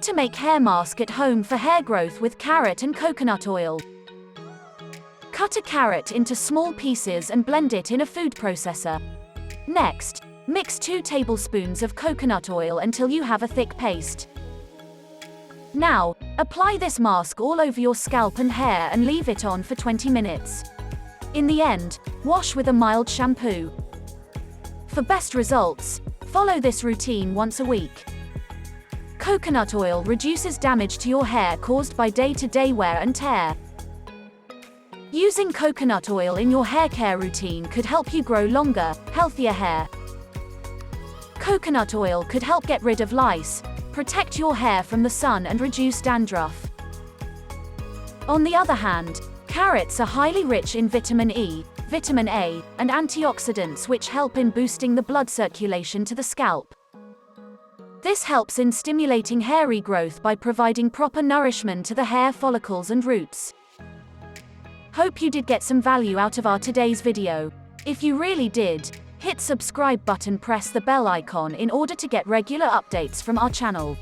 to make hair mask at home for hair growth with carrot and coconut oil. Cut a carrot into small pieces and blend it in a food processor. Next, mix 2 tablespoons of coconut oil until you have a thick paste. Now, apply this mask all over your scalp and hair and leave it on for 20 minutes. In the end, wash with a mild shampoo. For best results, follow this routine once a week. Coconut oil reduces damage to your hair caused by day-to-day wear and tear. Using coconut oil in your hair care routine could help you grow longer, healthier hair. Coconut oil could help get rid of lice, protect your hair from the sun and reduce dandruff. On the other hand, carrots are highly rich in vitamin E, vitamin A, and antioxidants which help in boosting the blood circulation to the scalp. This helps in stimulating hair regrowth by providing proper nourishment to the hair follicles and roots. Hope you did get some value out of our today's video. If you really did, hit subscribe button, press the bell icon in order to get regular updates from our channel.